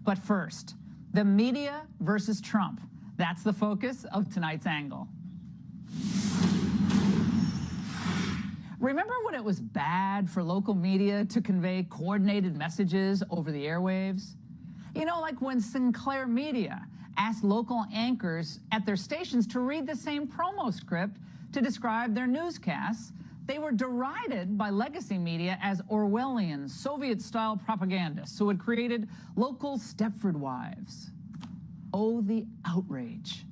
But first, the media versus Trump. That's the focus of tonight's angle. Remember when it was bad for local media to convey coordinated messages over the airwaves? You know, like when Sinclair Media asked local anchors at their stations to read the same promo script to describe their newscasts. They were derided by legacy media as Orwellian, Soviet-style propagandists who had created local Stepford wives. Oh, the outrage.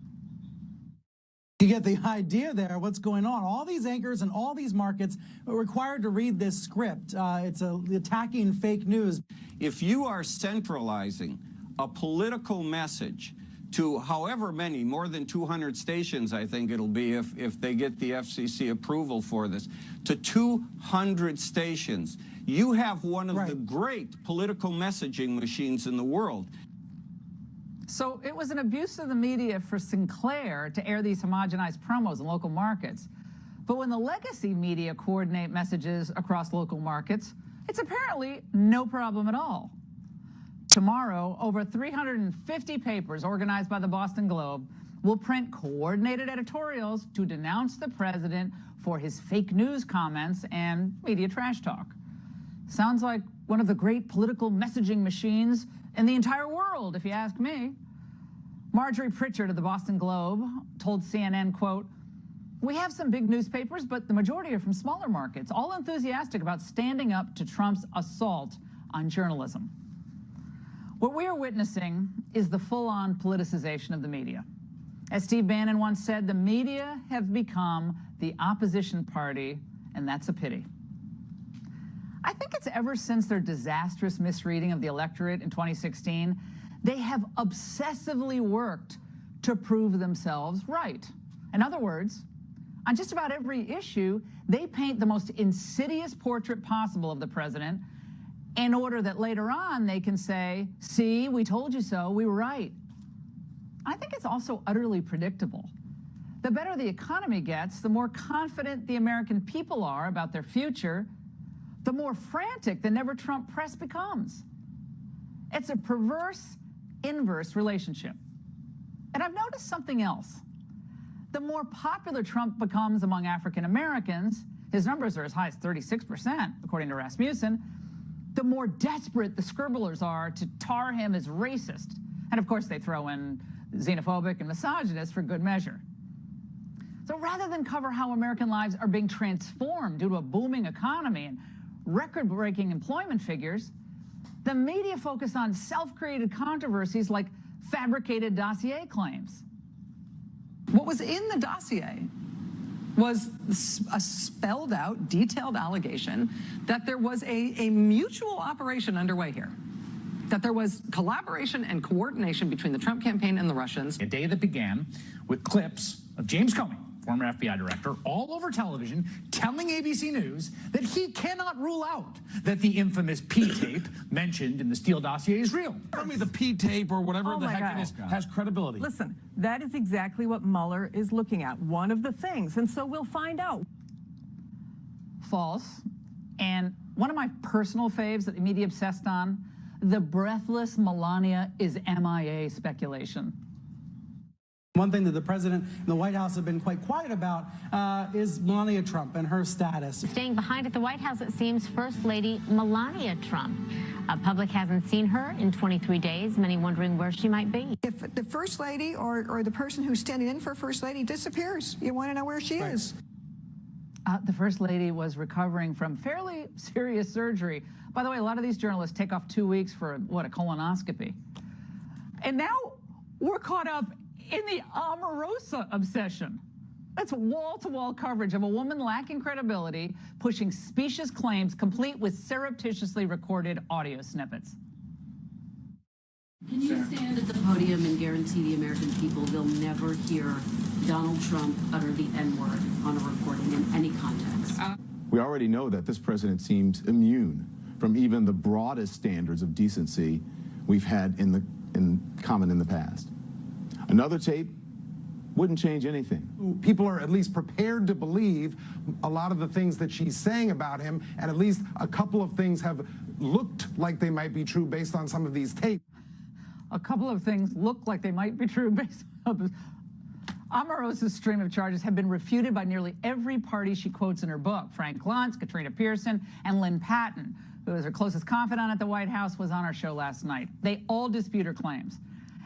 You get the idea there, what's going on. All these anchors and all these markets are required to read this script. It's attacking fake news. If you are centralizing a political message to however many, more than 200 stations, I think it'll be if they get the FCC approval for this, to 200 stations, you have one of the great political messaging machines in the world. So it was an abuse of the media for Sinclair to air these homogenized promos in local markets. But when the legacy media coordinate messages across local markets, it's apparently no problem at all. Tomorrow, over 350 papers organized by the Boston Globe will print coordinated editorials to denounce the president for his fake news comments and media trash talk. Sounds like one of the great political messaging machines in the entire world, if you ask me. Marjorie Pritchard of the Boston Globe told CNN, quote, "We have some big newspapers, but the majority are from smaller markets, all enthusiastic about standing up to Trump's assault on journalism." What we are witnessing is the full-on politicization of the media. As Steve Bannon once said, the media have become the opposition party, and that's a pity. I think it's ever since their disastrous misreading of the electorate in 2016, they have obsessively worked to prove themselves right. In other words, on just about every issue, they paint the most insidious portrait possible of the president in order that later on they can say, "See, we told you so, we were right." I think it's also utterly predictable. The better the economy gets, the more confident the American people are about their future, the more frantic the Never Trump press becomes. It's a perverse, inverse relationship. And I've noticed something else. The more popular Trump becomes among African Americans, his numbers are as high as 36%, according to Rasmussen, the more desperate the scribblers are to tar him as racist. And of course, they throw in xenophobic and misogynist for good measure. So rather than cover how American lives are being transformed due to a booming economy and record-breaking employment figures, the media focus on self-created controversies like fabricated dossier claims. What was in the dossier was a spelled out, detailed allegation that there was a mutual operation underway here, that there was collaboration and coordination between the Trump campaign and the Russians. A day that began with clips of James Comey, former FBI director, all over television telling ABC News that he cannot rule out that the infamous P tape mentioned in the Steele dossier is real. Tell me the P tape or whatever the heck it is has credibility. Listen, that is exactly what Mueller is looking at, one of the things, and so we'll find out. False. And one of my personal faves that the media obsessed on, the breathless Melania is MIA speculation. One thing that the president and the White House have been quite quiet about is Melania Trump and her status. Staying behind at the White House, it seems, First Lady Melania Trump. Public hasn't seen her in 23 days, many wondering where she might be. If the First Lady or the person who's standing in for First Lady disappears, you want to know where she is. The First Lady was recovering from fairly serious surgery. By the way, a lot of these journalists take off 2 weeks for, what, a colonoscopy. And now we're caught up in the Omarosa obsession. That's wall-to-wall coverage of a woman lacking credibility, pushing specious claims, complete with surreptitiously recorded audio snippets. Can you stand at the podium and guarantee the American people they'll never hear Donald Trump utter the N-word on a recording in any context? We already know that this president seems immune from even the broadest standards of decency we've had in common in the past. Another tape wouldn't change anything. People are at least prepared to believe a lot of the things that she's saying about him, and at least a couple of things have looked like they might be true based on some of these tapes. a couple of things look like they might be true based on Omarosa's stream of charges have been refuted by nearly every party she quotes in her book. Frank Luntz, Katrina Pearson, and Lynn Patton, who is her closest confidant at the White House, was on our show last night. They all dispute her claims.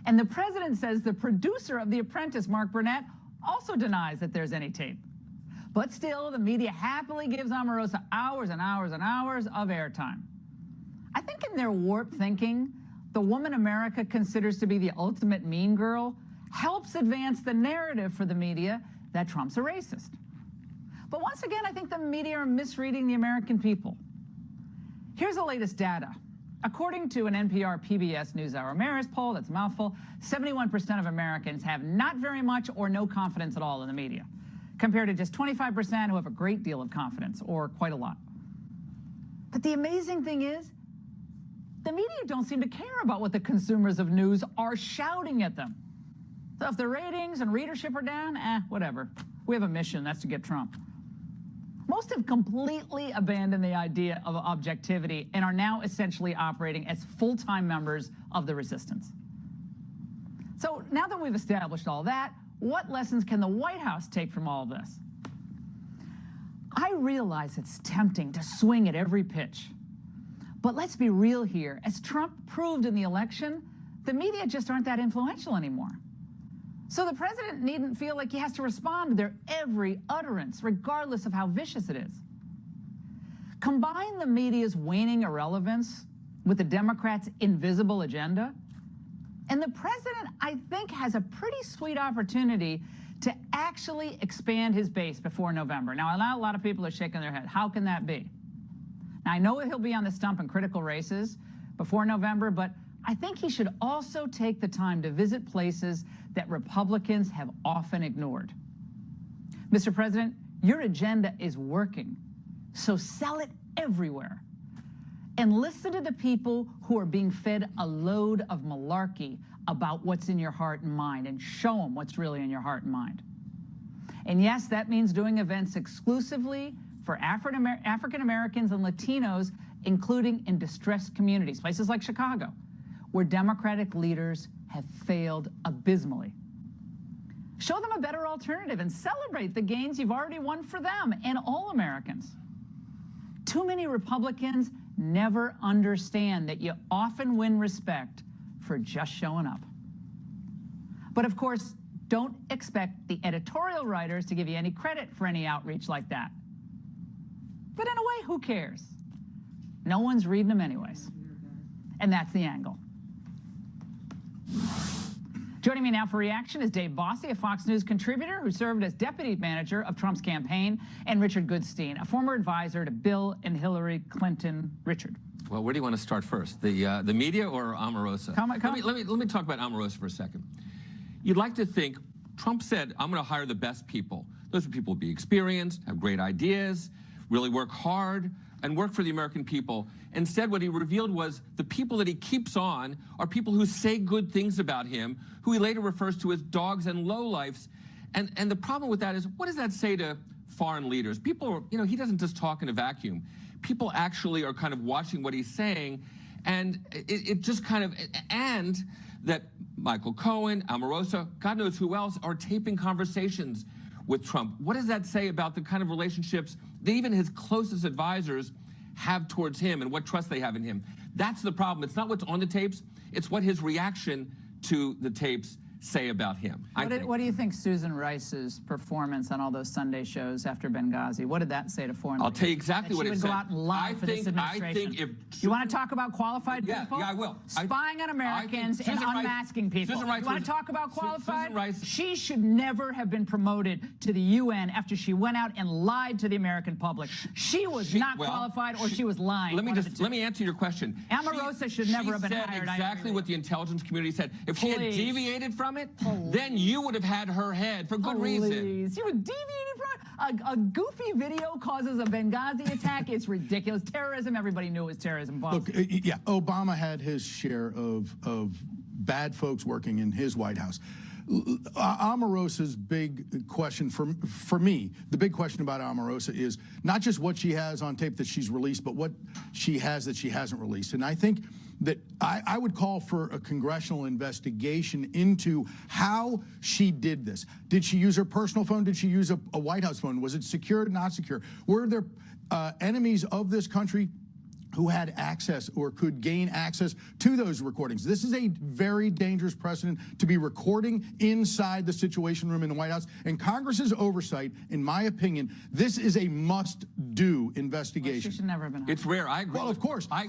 And the president says the producer of The Apprentice, Mark Burnett, also denies that there's any tape. But still, the media happily gives Omarosa hours and hours and hours of airtime. I think in their warped thinking, the woman America considers to be the ultimate mean girl helps advance the narrative for the media that Trump's a racist. But once again, I think the media are misreading the American people. Here's the latest data. According to an NPR PBS NewsHour Marist poll, that's a mouthful, 71% of Americans have not very much or no confidence at all in the media, compared to just 25% who have a great deal of confidence, or quite a lot. But the amazing thing is, the media don't seem to care about what the consumers of news are shouting at them. So if the ratings and readership are down, whatever. We have a mission, that's to get Trump. Most have completely abandoned the idea of objectivity and are now essentially operating as full-time members of the resistance. So now that we've established all that, what lessons can the White House take from all of this? I realize it's tempting to swing at every pitch. But let's be real here. As Trump proved in the election, the media just aren't that influential anymore. So the president needn't feel like he has to respond to their every utterance, regardless of how vicious it is. Combine the media's waning irrelevance with the Democrats' invisible agenda, and the president, I think, has a pretty sweet opportunity to actually expand his base before November. Now, I know a lot of people are shaking their head. How can that be? Now, I know he'll be on the stump in critical races before November, but I think he should also take the time to visit places that Republicans have often ignored. Mr. President, your agenda is working, so sell it everywhere. And listen to the people who are being fed a load of malarkey about what's in your heart and mind, and show them what's really in your heart and mind. And yes, that means doing events exclusively for African Americans and Latinos, including in distressed communities, places like Chicago, where Democratic leaders have failed abysmally. Show them a better alternative and celebrate the gains you've already won for them and all Americans. Too many Republicans never understand that you often win respect for just showing up. But of course, don't expect the editorial writers to give you any credit for any outreach like that. But in a way, who cares? No one's reading them anyways. And that's the angle. Joining me now for reaction is Dave Bossie, a Fox News contributor who served as deputy manager of Trump's campaign, and Richard Goodstein, a former advisor to Bill and Hillary Clinton. Richard. Well, where do you want to start first? The media or Omarosa? Let me talk about Omarosa for a second. You'd like to think Trump said, I'm going to hire the best people. Those people will be experienced, have great ideas, really work hard, and work for the American people. Instead, what he revealed was the people that he keeps on are people who say good things about him, who he later refers to as dogs and lowlifes. And the problem with that is, what does that say to foreign leaders? People, he doesn't just talk in a vacuum. People actually are kind of watching what he's saying, and it just kind of, and that Michael Cohen, Omarosa, God knows who else, are taping conversations with Trump. What does that say about the kind of relationships that even his closest advisors have towards him and what trust they have in him? That's the problem. It's not what's on the tapes. It's what his reaction to the tapes say about him. What do you think Susan Rice's performance on all those Sunday shows after Benghazi, what did that say to foreign leaders? I'll tell you exactly what it said. She would go out and lie for this administration. I think if... You want to talk about qualified people? Yeah, I will. Spying on Americans and unmasking people. You want to talk about qualified? Susan Rice. She should never have been promoted to the UN after she went out and lied to the American public. She was not qualified, or she was lying. Let me answer your question. Omarosa should never have been hired. She said exactly what the intelligence community said. If she had deviated from it, then you would have had her head for good reason. She was deviating from it. A goofy video causes a Benghazi attack. It's ridiculous. Terrorism, everybody knew it was terrorism. Look, yeah, Obama had his share of bad folks working in his White House. Omarosa's big question for me, the big question about Omarosa is not just what she has on tape that she's released, but what she has that she hasn't released. And I think that I would call for a congressional investigation into how she did this. Did she use her personal phone? Did she use a White House phone? Was it secure, not secure? Were there enemies of this country who had access or could gain access to those recordings? This is a very dangerous precedent to be recording inside the Situation Room in the White House. And Congress's oversight, in my opinion, this is a must-do investigation. She should never have been. It's rare. I agree. Well, of course. I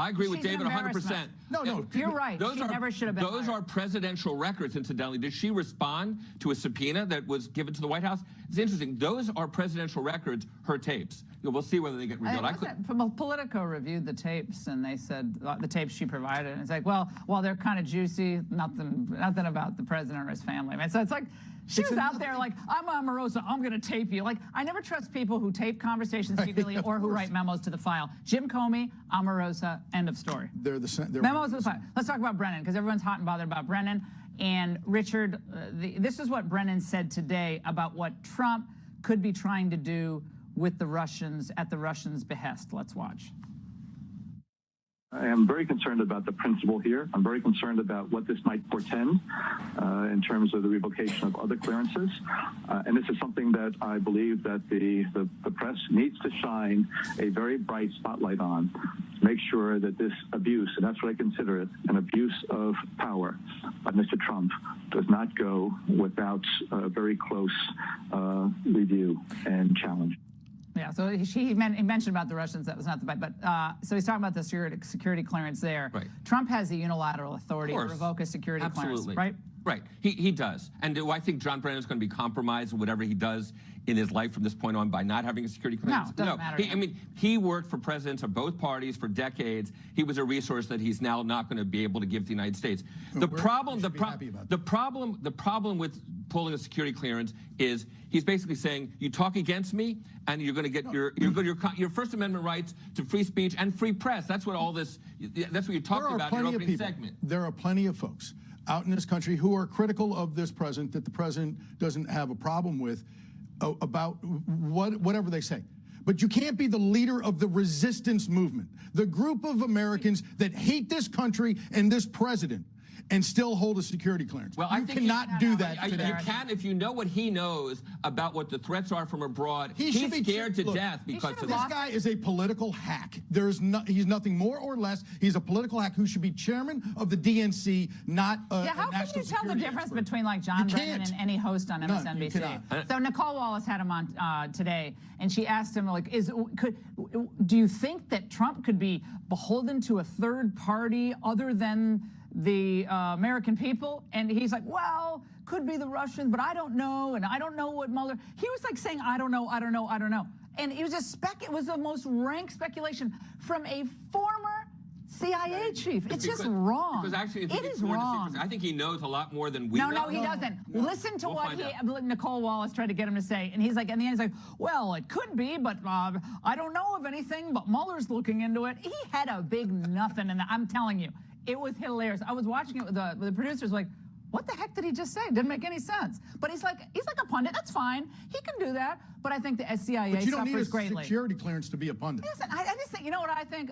agree with David 100%. No. You're right. She never should have been. Those are presidential records, incidentally. Did she respond to a subpoena that was given to the White House? It's interesting. Those are presidential records, her tapes. We'll see whether they get revealed. Politico reviewed the tapes, and they said the tapes she provided. And it's like, well, while they're kind of juicy, nothing about the president or his family. I mean, so it's like she was out there like, I'm Omarosa, I'm going to tape you. Like, I never trust people who tape conversations secretly or who write memos to the file. Jim Comey, Omarosa, end of story. They're memos to the file. Let's talk about Brennan, because everyone's hot and bothered about Brennan. And Richard, this is what Brennan said today about what Trump could be trying to do with the Russians at the Russians' behest. Let's watch. I am very concerned about the principle here. I'm very concerned about what this might portend in terms of the revocation of other clearances. And this is something that I believe that the press needs to shine a very bright spotlight on, to make sure that this abuse, and that's what I consider it, an abuse of power by Mr. Trump, does not go without a very close review and challenge. Yeah, so he mentioned about the Russians. That was not the bite, but so he's talking about the security clearance there. Right. Trump has the unilateral authority to revoke a security clearance, right? Right, he does. And do I think John Brennan is going to be compromised in whatever he does in his life from this point on by not having a security clearance? No, it doesn't matter. I mean, he worked for presidents of both parties for decades. He was a resource that he's now not going to be able to give to the United States. The problem with pulling a security clearance is he's basically saying, you talk against me, and you're going to get your First Amendment rights to free speech and free press. That's what all this. That's what you're talking about in your opening segment. There are plenty of folks out in this country who are critical of this president that the president doesn't have a problem with about whatever they say. But you can't be the leader of the resistance movement, the group of Americans that hate this country and this president, and still hold a security clearance. Well, you cannot do that today. You can if you know what he knows about what the threats are from abroad. He's scared to death because of this. This guy is a political hack. He's nothing more or less. He's a political hack who should be chairman of the DNC, not a how can you tell the difference between like John Brennan and any host on MSNBC? So Nicole Wallace had him on today, and she asked him like, do you think that Trump could be beholden to a third party other than the American people? And he's like, well, could be the Russians, but I don't know, and I don't know what Mueller. He was like saying, I don't know. And it was it was the most rank speculation from a former CIA chief. It's just wrong. Because actually, it is wrong. I think he knows a lot more than we know. No, he doesn't. No. Listen to what Nicole Wallace tried to get him to say. And he's like, in the end, he's like, well, it could be, but I don't know of anything, but Mueller's looking into it. He had a big nothing, and I'm telling you, it was hilarious. I was watching it with the producers like, what the heck did he just say? It didn't make any sense. But he's like a pundit. That's fine. He can do that. But I think the CIA but you don't suffers need a greatly. Security clearance to be a pundit. Listen, I just think, you know what I think,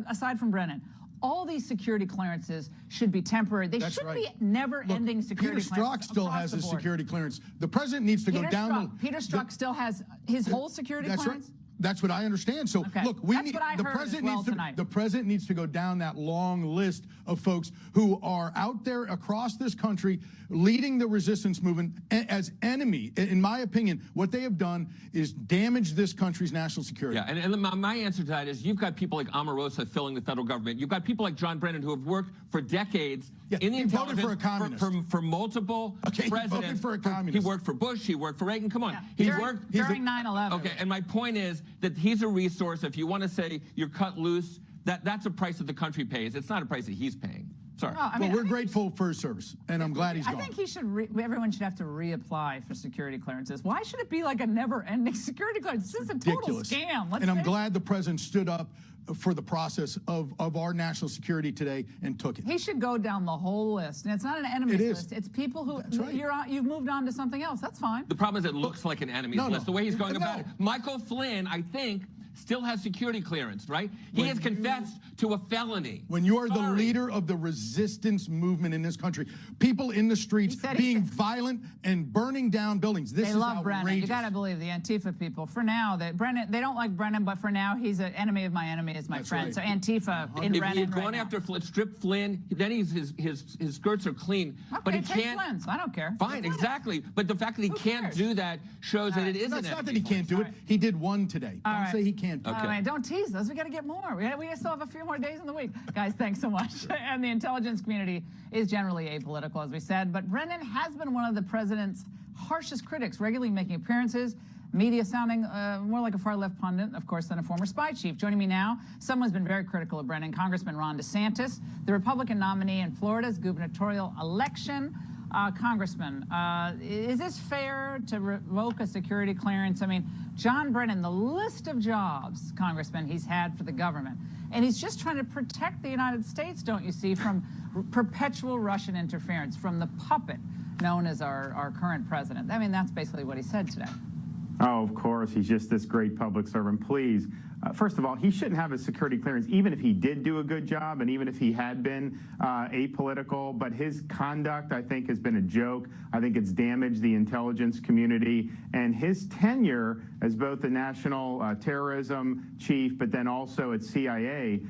aside from Brennan, all these security clearances should be temporary. They shouldn't be never-ending security Peter clearances. Strzok still has his security clearance. The president needs to go down. Peter Strzok still has his whole security clearance? Right. That's what I understand. So look, the president needs to go down that long list of folks who are out there across this country leading the resistance movement as enemy. In my opinion, what they have done is damage this country's national security. Yeah, and my answer to that is you've got people like Omarosa filling the federal government. You've got people like John Brennan who have worked for decades in the intelligence for multiple presidents. He voted for a communist. He worked for Bush. He worked for Reagan. Come on. Yeah. During 9/11. Okay, and my point is that he's a resource. If you want to say you're cut loose, that's a price that the country pays. It's not a price that he's paying. Sorry. No, we're grateful for his service, and I'm glad he's gone. I think he should. Everyone should have to reapply for security clearances. Why should it be like a never-ending security clearance? This is a total scam. And I'm glad the president stood up for the process of our national security today and took it. He should go down the whole list. And it's not an enemies list. It's people who you've moved on to something else. That's fine. The problem is it looks like an enemies list. The way he's going about it. Michael Flynn, I think, still has security clearance, right? He has confessed to a felony. When you are the leader of the resistance movement in this country, people in the streets being violent and burning down buildings, this they is love outrageous. Brennan. You got to believe the Antifa people. For now, they don't like Brennan, but for now, he's an enemy of my enemy is my friend. Right. So Antifa in if Brennan he had gone right now. after Strip Flynn, then his skirts are clean. Okay, but he take can't. Flynn's. I don't care. Fine, exactly. But the fact that he can't do that shows that it isn't. That's not that he can't do it. He did one today. All Don't right. say he can't do All it. right, don't tease us. We got to get more. We still have a few more days in the week. Guys, thanks so much. And the intelligence community is generally apolitical, as we said. But Brennan has been one of the president's harshest critics, regularly making appearances, media sounding more like a far-left pundit, of course, than a former spy chief. Joining me now, someone's been very critical of Brennan, Congressman Ron DeSantis, the Republican nominee in Florida's gubernatorial election. Congressman, is this fair to revoke a security clearance? I mean, John Brennan, the list of jobs, Congressman, he's had for the government, and he's just trying to protect the United States, don't you see, from perpetual Russian interference, from the puppet known as our current president. I mean, that's basically what he said today. Oh, of course, he's just this great public servant. Please, first of all, he shouldn't have a security clearance, even if he did do a good job and even if he had been apolitical. But his conduct, I think, has been a joke. I think it's damaged the intelligence community. And his tenure as both the national terrorism chief, but then also at CIA,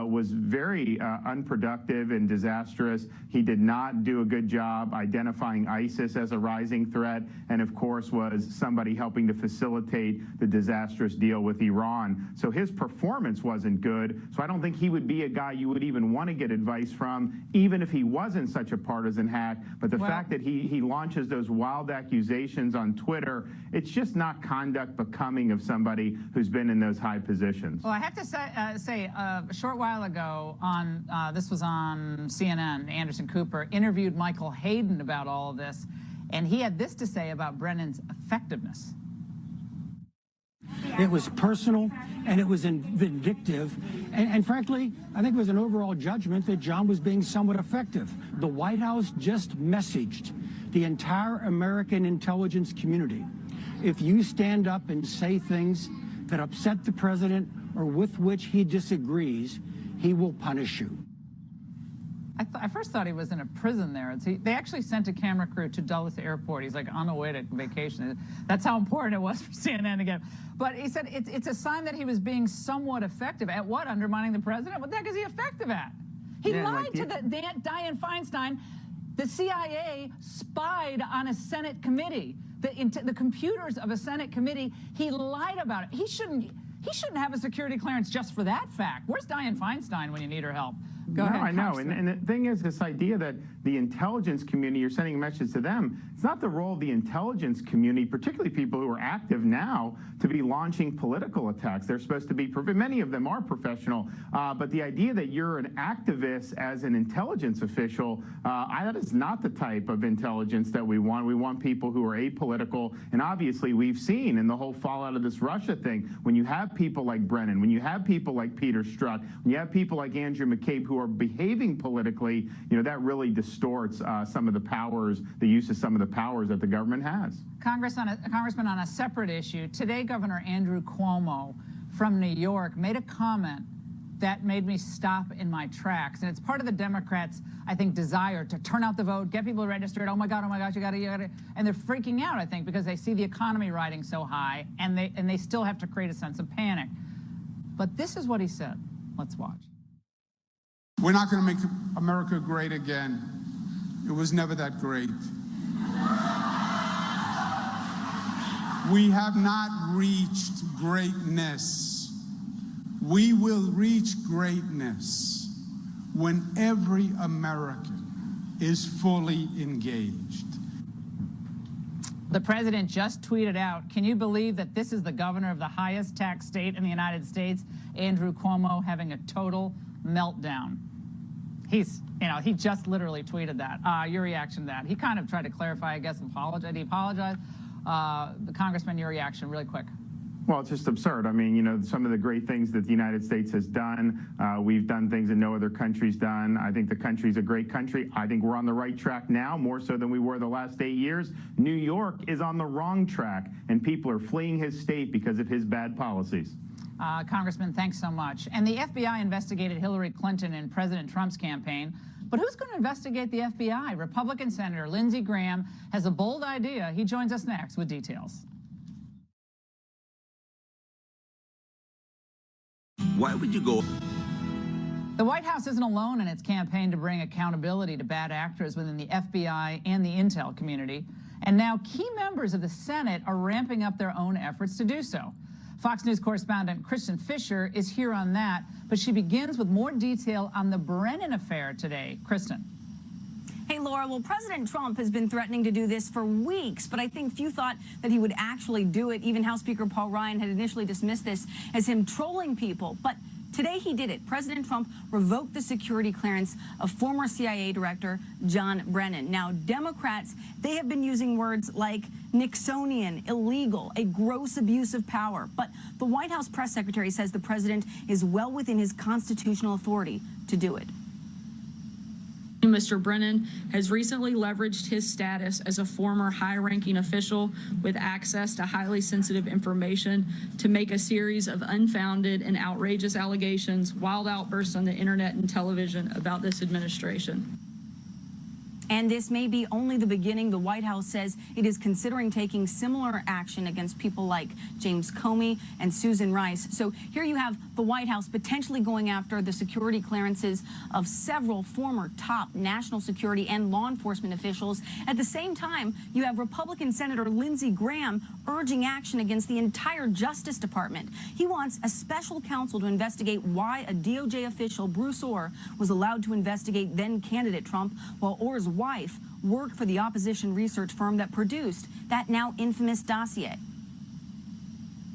was very unproductive and disastrous. He did not do a good job identifying ISIS as a rising threat, and of course was somebody helping to facilitate the disastrous deal with Iran. So his performance wasn't good. So I don't think he would be a guy you would even want to get advice from, even if he wasn't such a partisan hack. But the fact that he launches those wild accusations on Twitter, it's just not conduct becoming of somebody who's been in those high positions. Well, I have to say a short while ago, on this was on CNN, Anderson Cooper interviewed Michael Hayden about all of this, and he had this to say about Brennan's effectiveness. It was personal, and it was vindictive, and frankly, I think it was an overall judgment that John was being somewhat effective. The White House just messaged the entire American intelligence community: if you stand up and say things that upset the president or with which he disagrees, he will punish you. I first thought he was in a prison there. They actually sent a camera crew to Dulles Airport. He's like on the way to vacation. That's how important it was for CNN to get him. But he said it's a sign that he was being somewhat effective at what? Undermining the president? What the heck is he effective at? He lied to Dianne Feinstein. The CIA spied on a Senate committee. The computers of a Senate committee. He lied about it. He shouldn't have a security clearance just for that fact. Where's Dianne Feinstein when you need her help? Go ahead. I know. And the thing is, this idea that the intelligence community, you're sending a message to them, it's not the role of the intelligence community, particularly people who are active now, to be launching political attacks. They're supposed to be, many of them are professional, but the idea that you're an activist as an intelligence official, that is not the type of intelligence that we want. We want people who are apolitical, and obviously we've seen in the whole fallout of this Russia thing, when you have people like Brennan, when you have people like Peter Strzok, when you have people like Andrew McCabe who are behaving politically, that really distorts some of the powers, the use of some of the powers that the government has. Congressman, on a separate issue, today Governor Andrew Cuomo from New York made a comment that made me stop in my tracks. And it's part of the Democrats, I think, desire to turn out the vote, get people registered. Oh my gosh, you got to. And they're freaking out, I think, because they see the economy riding so high, and they still have to create a sense of panic. But this is what he said. Let's watch. We're not going to make America great again. It was never that great. We have not reached greatness. We will reach greatness when every American is fully engaged. The president just tweeted out, can you believe that this is the governor of the highest tax state in the United States, Andrew Cuomo, having a total meltdown? He just literally tweeted that. Your reaction to that? He kind of tried to clarify, I guess, apologize. He apologized. The Congressman, your reaction, really quick. Well, it's just absurd. I mean, some of the great things that the United States has done, we've done things that no other country's done. I think the country's a great country. I think we're on the right track now, more so than we were the last 8 years. New York is on the wrong track, and people are fleeing his state because of his bad policies. Congressman, thanks so much. And the FBI investigated Hillary Clinton and President Trump's campaign. But who's going to investigate the FBI? Republican Senator Lindsey Graham has a bold idea. He joins us next with details. Why would you go? The White House isn't alone in its campaign to bring accountability to bad actors within the FBI and the intel community. And now key members of the Senate are ramping up their own efforts to do so. Fox News correspondent Kristen Fisher is here on that, but she begins with more detail on the Brennan affair today. Kristen. Hey, Laura, well, President Trump has been threatening to do this for weeks, but I think few thought that he would actually do it. Even House Speaker Paul Ryan had initially dismissed this as him trolling people. But today he did it. President Trump revoked the security clearance of former CIA Director John Brennan. Now, Democrats, they have been using words like Nixonian, illegal, a gross abuse of power. But the White House press secretary says the president is well within his constitutional authority to do it. Mr. Brennan has recently leveraged his status as a former high-ranking official with access to highly sensitive information to make a series of unfounded and outrageous allegations, wild outbursts on the internet and television about this administration. And this may be only the beginning. The White House says it is considering taking similar action against people like James Comey and Susan Rice. So here you have the White House potentially going after the security clearances of several former top national security and law enforcement officials. At the same time, you have Republican Senator Lindsey Graham urging action against the entire Justice Department. He wants a special counsel to investigate why a DOJ official, Bruce Ohr, was allowed to investigate then-candidate Trump, while Ohr's wife worked for the opposition research firm that produced that now infamous dossier.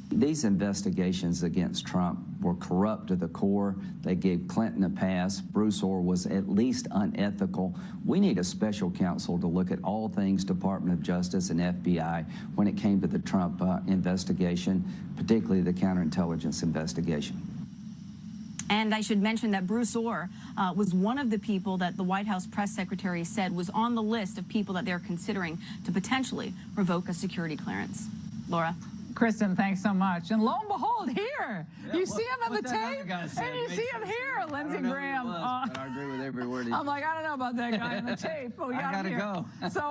These investigations against Trump were corrupt to the core. They gave Clinton a pass. Bruce Ohr was at least unethical. We need a special counsel to look at all things Department of Justice and FBI when it came to the Trump investigation, particularly the counterintelligence investigation. And I should mention that Bruce Ohr was one of the people that the White House press secretary said was on the list of people that they're considering to potentially revoke a security clearance. Laura? Kristen, thanks so much. And lo and behold, here, you see him on the tape, and you see him here, Lindsey Graham. But I agree with every word he I'm like, I don't know about that guy on the tape, but we got him here. Go. So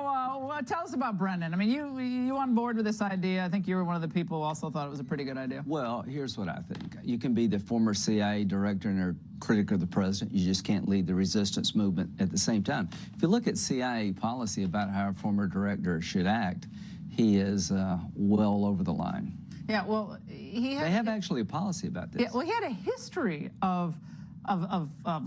tell us about Brennan. I mean, you on board with this idea. I think you were one of the people who also thought it was a pretty good idea. Well, here's what I think. You can be the former CIA director and a critic of the president. You just can't lead the resistance movement at the same time. If you look at CIA policy about how a former director should act, he is well over the line. Yeah, well, they have actually a policy about this. Yeah, well, he had a history of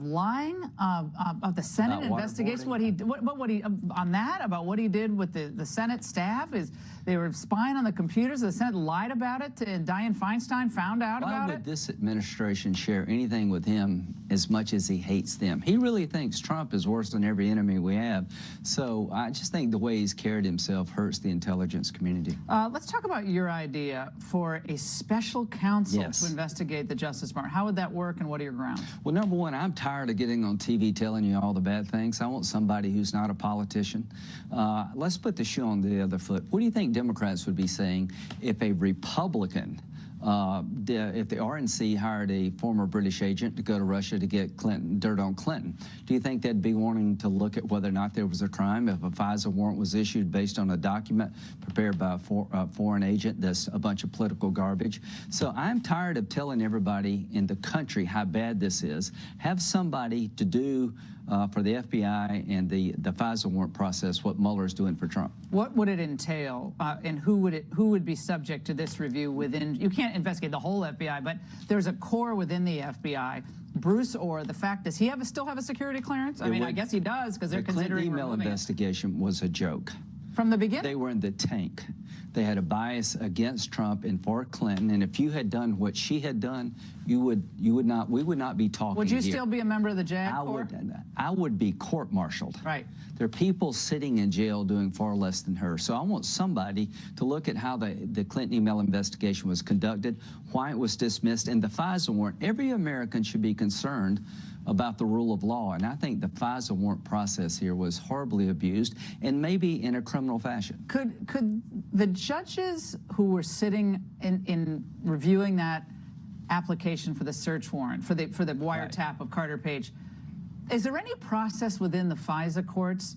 lying of the Senate investigation. What he on that about what he did with the Senate staff is they were spying on the computers. The Senate lied about it, and Dianne Feinstein found out about it. Why would this administration share anything with him as much as he hates them? He really thinks Trump is worse than every enemy we have. So I just think the way he's carried himself hurts the intelligence community. Let's talk about your idea for a special counsel to investigate the Justice Department. How would that work, and what are your grounds? Well, number one, I'm tired of getting on TV telling you all the bad things. I want somebody who's not a politician. Let's put the shoe on the other foot. What do you think Democrats would be saying if a Republican, if the RNC hired a former British agent to go to Russia to get dirt on Clinton? Do you think they'd be wanting to look at whether or not there was a crime if a FISA warrant was issued based on a document prepared by a foreign agent that's a bunch of political garbage? So I'm tired of telling everybody in the country how bad this is. Have somebody to do for the FBI and the FISA warrant process what Mueller's doing for Trump. What would it entail, and who would be subject to this review within? You can't investigate the whole FBI, but there's a core within the FBI. Bruce Ohr, the fact does he still have a security clearance? I mean, I guess he does because they're considering the email investigation was a joke. From the beginning? They were in the tank. They had a bias against Trump and for Clinton, and if you had done what she had done, we would not be talking. Would you here. Still be a member of the JAG Corps? I would be court-martialed. Right. There are people sitting in jail doing far less than her. So I want somebody to look at how the Clinton email investigation was conducted, why it was dismissed, and the FISA warrant. Every American should be concerned about the rule of law, and I think the FISA warrant process here was horribly abused, and maybe in a criminal fashion. Could the judges who were sitting in reviewing that application for the search warrant, for the wiretap of Carter Page. Is there any process within the FISA courts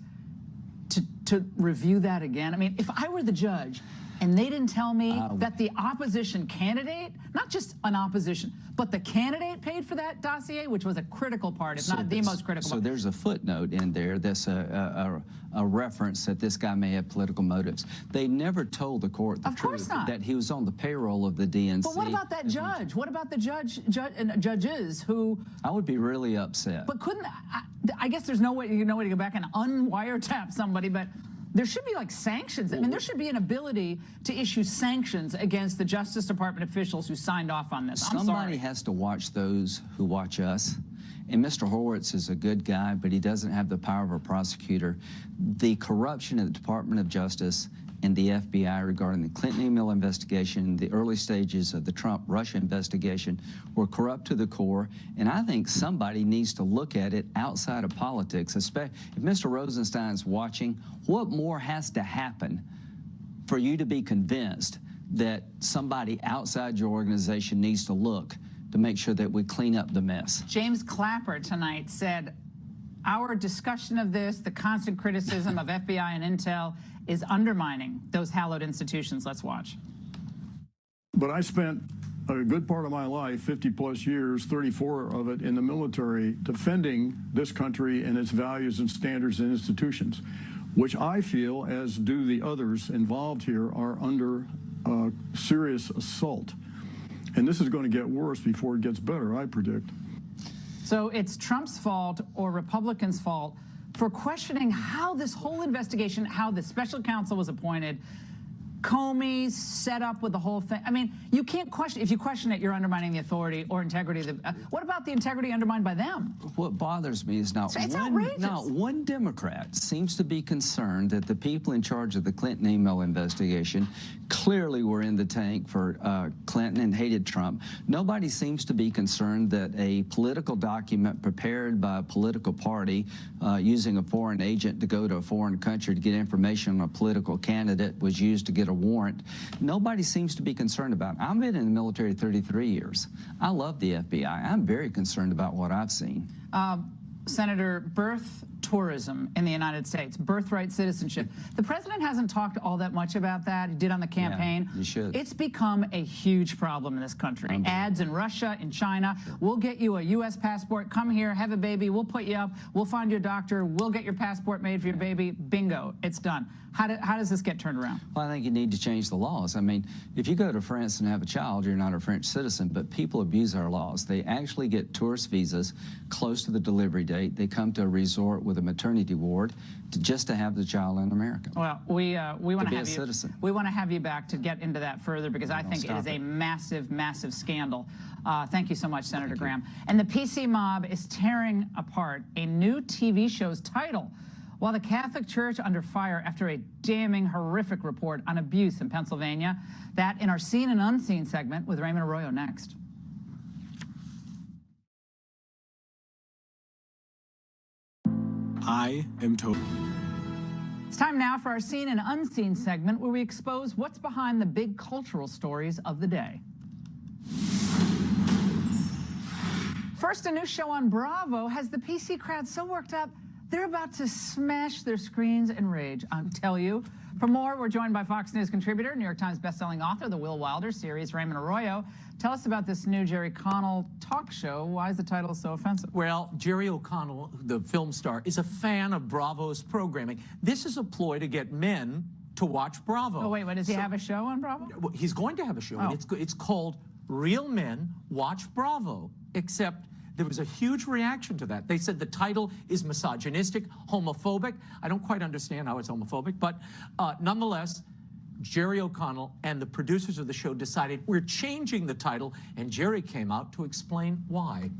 to review that again? I mean, if I were the judge and they didn't tell me that the opposition candidate, not just an opposition, but the candidate paid for that dossier, which was a critical part, if not the most critical part. So there's a footnote in there that's a reference that this guy may have political motives. They never told the court the truth, that he was on the payroll of the DNC. But what about that judge? What about the judges who... I would be really upset. But couldn't... I guess there's no way to go back and unwiretap somebody, but... There should be like sanctions. I mean, there should be an ability to issue sanctions against the Justice Department officials who signed off on this. Somebody has to watch those who watch us. And Mr. Horowitz is a good guy, but he doesn't have the power of a prosecutor. The corruption at the Department of Justice and the FBI regarding the Clinton email investigation, the early stages of the Trump-Russia investigation were corrupt to the core, and I think somebody needs to look at it outside of politics. Especially if Mr. Rosenstein's watching, what more has to happen for you to be convinced that somebody outside your organization needs to look to make sure that we clean up the mess? James Clapper tonight said, our discussion of this, the constant criticism of FBI and Intel, is undermining those hallowed institutions. Let's watch. But I spent a good part of my life, 50 plus years, 34 of it in the military, defending this country and its values and standards and institutions, which I feel, as do the others involved here, are under serious assault. And this is going to get worse before it gets better, I predict. So it's Trump's fault or Republicans' fault for questioning how this whole investigation, how the special counsel was appointed, Comey set up with the whole thing. I mean, you can't question. If you question it, you're undermining the authority or integrity of the... what about the integrity undermined by them? What bothers me is not one Democrat seems to be concerned that the people in charge of the Clinton email investigation clearly were in the tank for Clinton and hated Trump. Nobody seems to be concerned that a political document prepared by a political party using a foreign agent to go to a foreign country to get information on a political candidate was used to get a warrant. Nobody seems to be concerned about it. I've been in the military 33 years. I love the FBI. I'm very concerned about what I've seen. Senator, birth tourism in the United States, birthright citizenship. The president hasn't talked all that much about that. He did on the campaign. Yeah, you should. It's become a huge problem in this country. Ads in Russia, in China. We'll get you a U.S. passport. Come here, have a baby. We'll put you up. We'll find you a doctor. We'll get your passport made for your baby. Bingo. It's done. How does this get turned around? Well, I think you need to change the laws. I mean, if you go to France and have a child, you're not a French citizen, but people abuse our laws. They actually get tourist visas close to the delivery date. They come to a resort with a maternity ward just to have the child in America. Well, we want to have you. Citizen. We want to have you back to get into that further because I think it is a massive, massive scandal. Thank you so much, Senator Graham. And the PC mob is tearing apart a new TV show's title, while the Catholic Church under fire after a damning, horrific report on abuse in Pennsylvania. That in our Seen and Unseen segment with Raymond Arroyo next. I am told. It's time now for our Seen and Unseen segment where we expose what's behind the big cultural stories of the day. First, a new show on Bravo has the PC crowd so worked up they're about to smash their screens in rage, I'll tell you. For more, we're joined by Fox News contributor, New York Times bestselling author of the Will Wilder series, Raymond Arroyo. Tell us about this new Jerry Connell talk show. Why is the title so offensive? Well, Jerry O'Connell, the film star, is a fan of Bravo's programming. This is a ploy to get men to watch Bravo. Oh, wait, does he have a show on Bravo? Well, he's going to have a show, and it's called Real Men Watch Bravo, except there was a huge reaction to that. They said the title is misogynistic, homophobic. I don't quite understand how it's homophobic, but nonetheless, Jerry O'Connell and the producers of the show decided we're changing the title, and Jerry came out to explain why.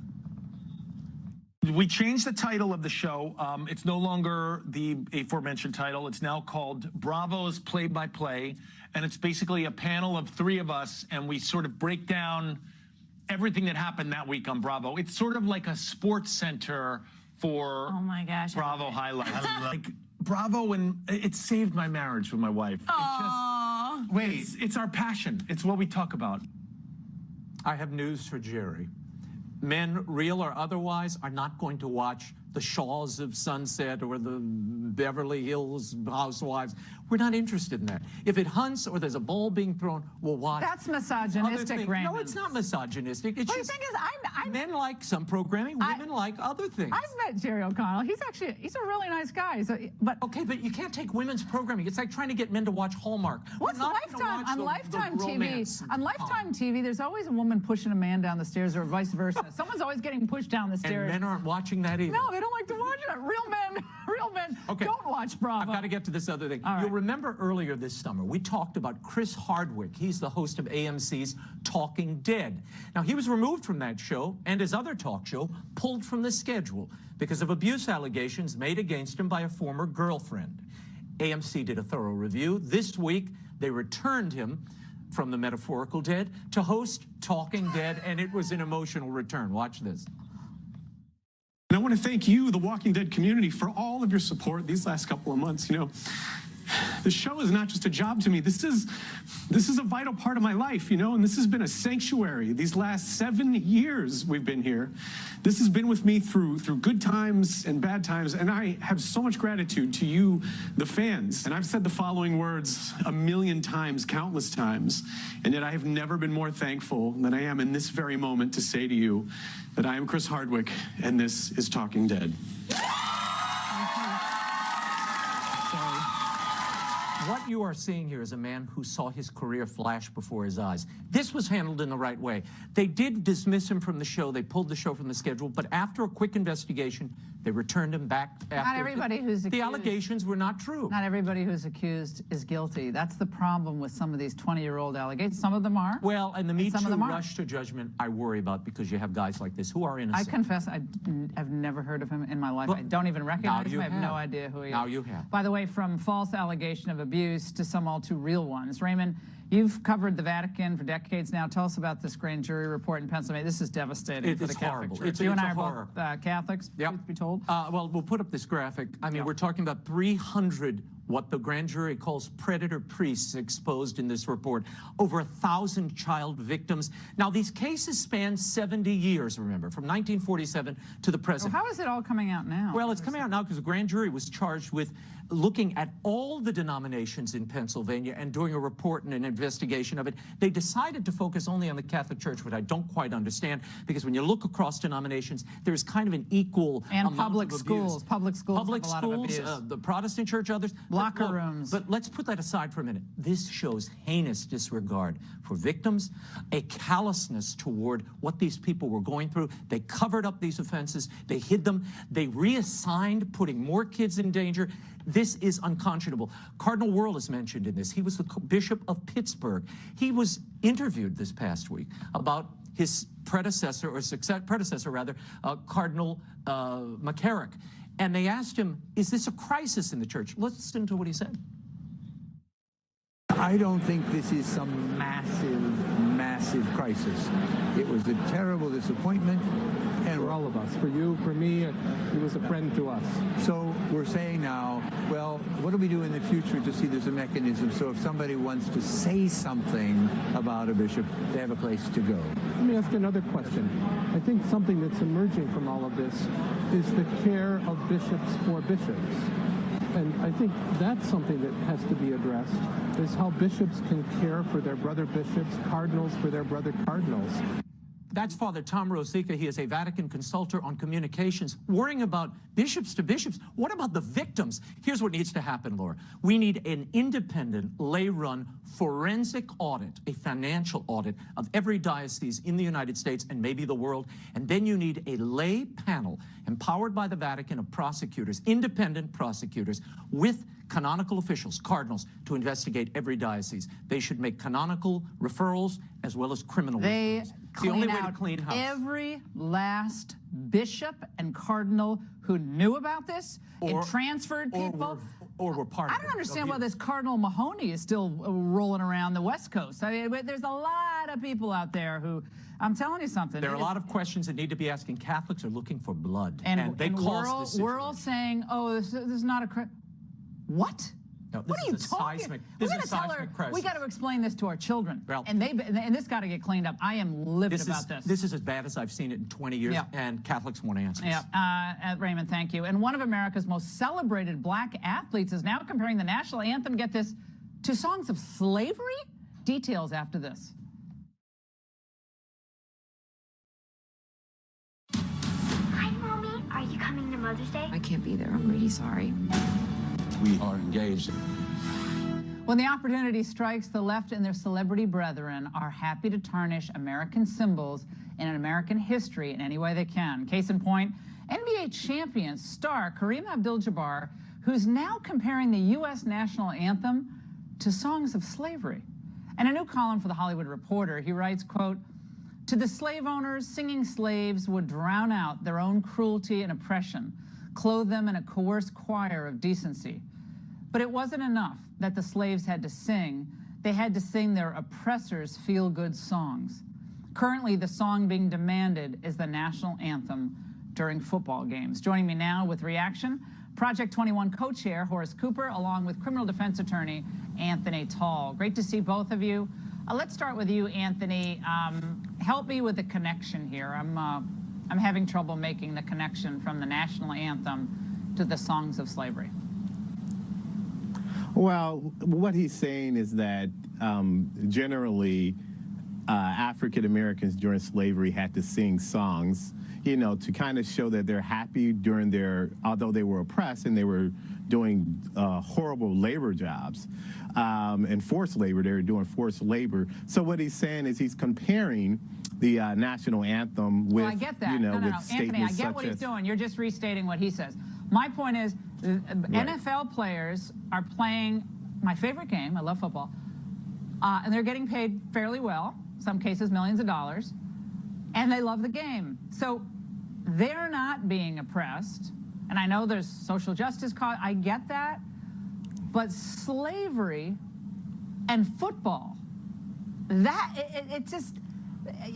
We changed the title of the show. It's no longer the aforementioned title. It's now called Bravo's Play-by-Play, and it's basically a panel of three of us, and we sort of break down everything that happened that week on Bravo. It's sort of like a sports center for Bravo highlights. Like Bravo, and it saved my marriage with my wife. It's our passion. It's what we talk about. I have news for Jerry. Men, real or otherwise, are not going to watch the Shaws of Sunset or the Beverly Hills Housewives. We're not interested in that. If it hunts or there's a ball being thrown, we'll watch. That's misogynistic, Raymond. No, it's not misogynistic. It's Well, just the thing is, men like some programming, women like other things. I've met Jerry O'Connell. He's a really nice guy. But you can't take women's programming. It's like trying to get men to watch Hallmark. What's Lifetime? On Lifetime TV, on Lifetime TV, there's always a woman pushing a man down the stairs, or vice versa. Someone's always getting pushed down the stairs. And men aren't watching that either. No, they don't like to watch it. Real men don't watch Bravo. I've got to get to this other thing. All right. You'll remember earlier this summer, we talked about Chris Hardwick. He's the host of AMC's Talking Dead. Now, he was removed from that show and his other talk show pulled from the schedule because of abuse allegations made against him by a former girlfriend. AMC did a thorough review. This week, they returned him from the metaphorical dead to host Talking Dead, and it was an emotional return. Watch this. And I want to thank you, the Walking Dead community, for all of your support these last couple of months. You know, the show is not just a job to me. This is a vital part of my life, you know, and this has been a sanctuary. These last 7 years we've been here. This has been with me through good times and bad times, and I have so much gratitude to you, the fans. And I've said the following words a million times, countless times, and yet I have never been more thankful than I am in this very moment to say to you that I am Chris Hardwick, and this is Talking Dead. What you are seeing here is a man who saw his career flash before his eyes. This was handled in the right way. They did dismiss him from the show. They pulled the show from the schedule. But after a quick investigation, they returned him back. Not everybody who's accused. The allegations were not true. Not everybody who's accused is guilty. That's the problem with some of these 20-year-old allegations. Some of them are. Well, and the Me Too them rush to judgment I worry about because you have guys like this who are innocent. I confess I've never heard of him in my life. I don't even recognize him. I have no idea who he is. Now you have. By the way, from false allegation of abuse to some all too real ones. Raymond, you've covered the Vatican for decades now. Tell us about this grand jury report in Pennsylvania. This is devastating for the Catholic Church. You and I are both Catholics, truth be told. Well, we'll put up this graphic. I mean, we're talking about 300 what the grand jury calls predator priests exposed in this report. Over 1,000 child victims. Now, these cases span 70 years, remember, from 1947 to the present. So how is it all coming out now? Well, it's coming out now because the grand jury was charged with looking at all the denominations in Pennsylvania and doing a report and an investigation of it. They decided to focus only on the Catholic Church, which I don't quite understand, because when you look across denominations, there's kind of an equal amount public of schools. abuse. Public schools Public have a lot of schools, abuse. the Protestant church, others. Locker rooms. But let's put that aside for a minute. This shows heinous disregard for victims, a callousness toward what these people were going through. They covered up these offenses. They hid them. They reassigned, putting more kids in danger. This is unconscionable. Cardinal Wuerl is mentioned in this. He was the Bishop of Pittsburgh. He was interviewed this past week about his predecessor, Cardinal McCarrick. And they asked him, is this a crisis in the church? Let's listen to what he said. I don't think this is some massive crisis. It was a terrible disappointment. And for all of us, for you, for me, he was a friend to us. So we're saying now, well, what do we do in the future to see there's a mechanism so if somebody wants to say something about a bishop, they have a place to go? Let me ask another question. I think something that's emerging from all of this is the care of bishops for bishops. And I think that's something that has to be addressed, is how bishops can care for their brother bishops, cardinals for their brother cardinals. That's Father Tom Rosica. He is a Vatican consultant on communications, worrying about bishops to bishops. What about the victims? Here's what needs to happen, Laura. We need an independent, lay-run forensic audit, a financial audit of every diocese in the United States and maybe the world. And then you need a lay panel empowered by the Vatican of prosecutors, independent prosecutors, with canonical officials, cardinals, to investigate every diocese. They should make canonical referrals as well as criminal referrals. The only way to clean house. Every last bishop and cardinal who knew about this and transferred people. Or were part of it. I don't understand why this Cardinal Mahoney is still rolling around the West Coast. I mean, there's a lot of people out there who, I'm telling you something. There are a lot of questions that need to be asked, and Catholics are looking for blood. And they cause this Wuerl saying, oh, this is not a... What? No, What are you talking? We're going to tell her we got to explain this to our children, and this got to get cleaned up. I am livid about this. This is as bad as I've seen it in 20 years, and Catholics want answers. Yeah, Raymond, thank you. And one of America's most celebrated black athletes is now comparing the national anthem, get this, to songs of slavery? Details after this. Hi, Mommy. Are you coming to Mother's Day? I can't be there. I'm really sorry. We are engaged. When the opportunity strikes, the left and their celebrity brethren are happy to tarnish American symbols and American history in any way they can. Case in point, NBA champion star Kareem Abdul-Jabbar, who's now comparing the U.S. national anthem to songs of slavery. In a new column for The Hollywood Reporter, he writes, quote, "To the slave owners, singing slaves would drown out their own cruelty and oppression, clothe them in a coerced choir of decency. But it wasn't enough that the slaves had to sing. They had to sing their oppressors' feel-good songs. Currently, the song being demanded is the national anthem during football games." Joining me now with reaction, Project 21 co-chair Horace Cooper, along with criminal defense attorney Anthony Tall. Great to see both of you. Let's start with you, Anthony. Help me with the connection here. I'm having trouble making the connection from the national anthem to the songs of slavery. Well, what he's saying is that generally African Americans during slavery had to sing songs, you know, to kind of show that they're happy during their, although they were oppressed and they were doing horrible labor jobs and forced labor, they were doing forced labor. So what he's saying is he's comparing the national anthem with, I get that. you know, no, with Anthony, I statements get what he's doing. You're just restating what he says. My point is, NFL players are playing my favorite game. I love football. And they're getting paid fairly well, some cases millions of dollars, and they love the game. So they're not being oppressed. And I know there's social justice cause. I get that. But slavery and football, it just,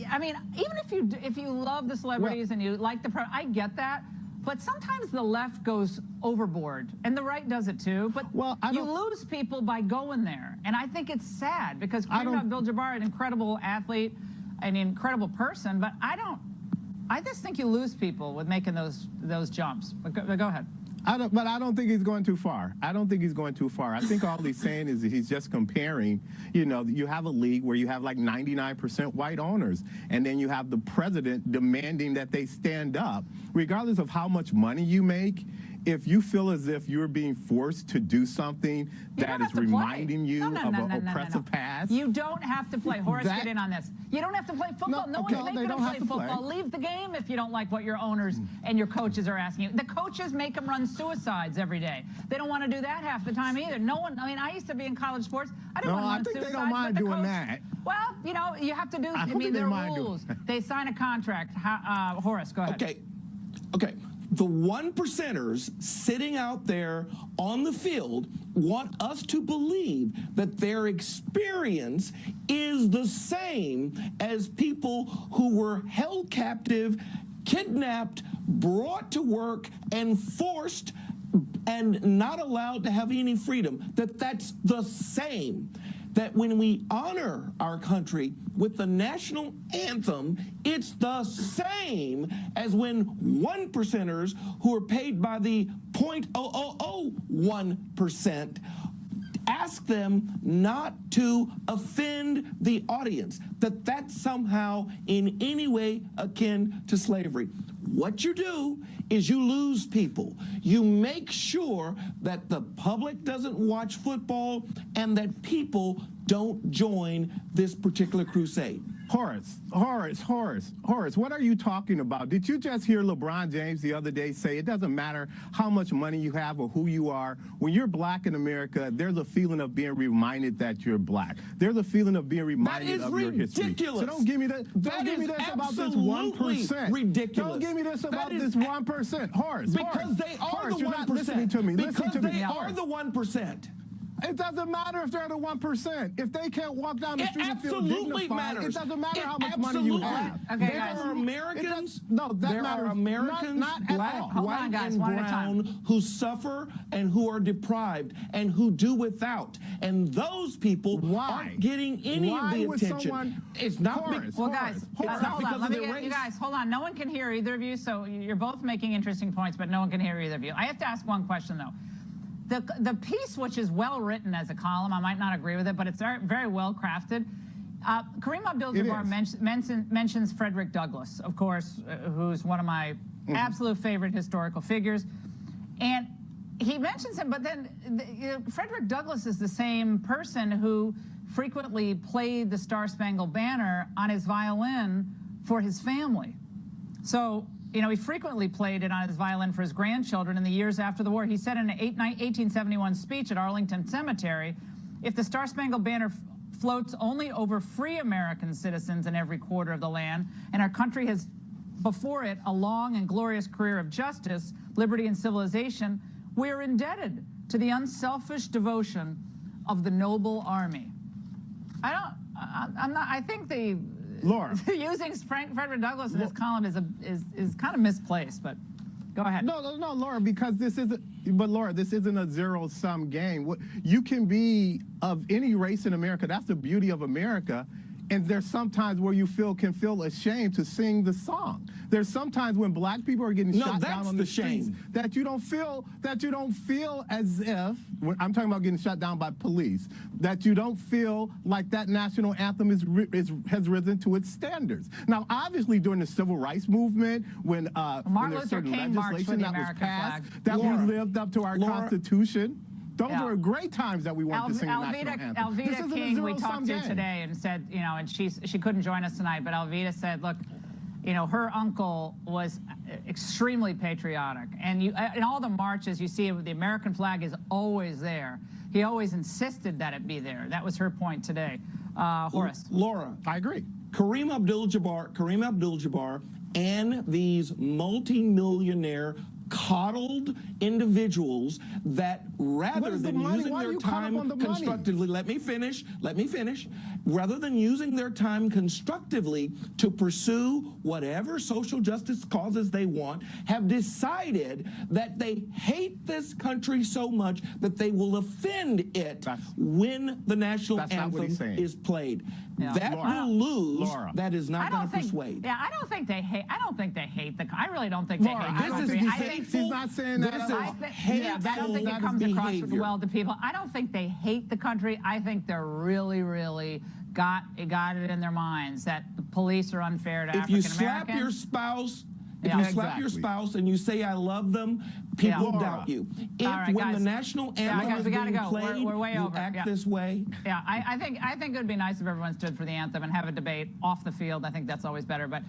I mean, even if you love the celebrities and you like the I get that. But sometimes the left goes overboard, and the right does it too. But you lose people by going there, and I think it's sad because Kareem Abdul-Jabbar, an incredible athlete, an incredible person, but I just think you lose people with making those jumps. But go ahead. But I don't think he's going too far. I don't think he's going too far. I think all he's saying is that he's just comparing, you know, you have a league where you have like 99% white owners, and then you have the president demanding that they stand up, regardless of how much money you make. If you feel as if you're being forced to do something that is reminding you of an oppressive past. You don't have to play. Horace, get in on this. You don't have to play football. No one's making them play football. Leave the game if you don't like what your owners and your coaches are asking you. The coaches make them run suicides every day. They don't want to do that half the time either. No one, I mean, I used to be in college sports. I didn't want to run suicides. They don't mind doing that. Well, you know, you have to do, I mean, there are rules. They sign a contract. Horace, go ahead. Okay. The 1%ers sitting out there on the field want us to believe that their experience is the same as people who were held captive, kidnapped, brought to work, and forced and not allowed to have any freedom, that's the same. That when we honor our country with the national anthem, it's the same as when 1%ers who are paid by the 0.0001% ask them not to offend the audience, that's somehow in any way akin to slavery. What you do is you lose people. You make sure that the public doesn't watch football and that people don't join this particular crusade. Horace, what are you talking about? Did you just hear LeBron James the other day say it doesn't matter how much money you have or who you are? When you're black in America, there's a feeling of being reminded that you're black. There's a feeling of being reminded of your history. Ridiculous. So don't give me that. Don't give me this about this 1%. Ridiculous. Don't give me this about this 1%. Horace, because they are the 1%. You're not listening to me. Because they are the 1%. It doesn't matter if they're the 1%. If they can't walk down the street and feel dignified, matters. it doesn't matter how much Absolutely. money you have. Okay, there guys. are Americans. No, that there matters. are Americans, Not black, at all. Hold white, on, guys, and one at a time. brown, who suffer and who are deprived and who do without. And those people aren't getting any of the attention. It's not Well, guys, hold on. Let me get you guys. Hold on. No one can hear either of you, so you're both making interesting points, but no one can hear either of you. I have to ask one question though. The piece, which is well written as a column, I might not agree with it, but it's very, very well crafted. Kareem Abdul-Jabbar mentions Frederick Douglass, of course, who's one of my absolute favorite historical figures, and he mentions him. But then Frederick Douglass is the same person who frequently played the Star-Spangled Banner on his violin for his family. So, you know, he frequently played it on his violin for his grandchildren in the years after the war. He said in an 1871 speech at Arlington Cemetery, if the Star-Spangled Banner floats only over free American citizens in every quarter of the land, and our country has before it a long and glorious career of justice, liberty, and civilization, we are indebted to the unselfish devotion of the noble army. I think Laura. using Frederick Douglass in this column is kind of misplaced, but go ahead. No, Laura, because this isn't a zero-sum game. You can be of any race in America. That's the beauty of America. And there's sometimes where you can feel ashamed to sing the song. There's sometimes when black people are getting shot down on the streets that you don't feel as if, I'm talking about getting shot down by police, that you don't feel like that national anthem has risen to its standards. Now, obviously, during the civil rights movement, when there's certain legislation that was passed, that we lived up to our Constitution. Those were great times that we wanted to sing the national anthem. Alveda King, we talked to today and said, you know, and she couldn't join us tonight, but Alveda said, look, you know, her uncle was extremely patriotic. And in all the marches, you see the American flag is always there. He always insisted that it be there. That was her point today. Horace. Laura. I agree. Kareem Abdul-Jabbar and these multi-millionaire coddled individuals that rather than using their time constructively, let me finish, rather than using their time constructively to pursue whatever social justice causes they want, have decided that they hate this country so much that they will offend it when the national anthem is played. Yeah. That will lose. Laura. That is not going to persuade. Yeah, I don't think they hate. I don't think they hate the. I really don't think they hate the country. I think he's not saying that. I don't think it comes across well to people. I don't think they hate the country. I think they're really, really got it in their minds that the police are unfair to African Americans. If you slap your spouse. If you slap your spouse and you say, I love them, people doubt you. When the national anthem is being played, you act this way. Yeah, I think it would be nice if everyone stood for the anthem and have a debate off the field. I think that's always better. But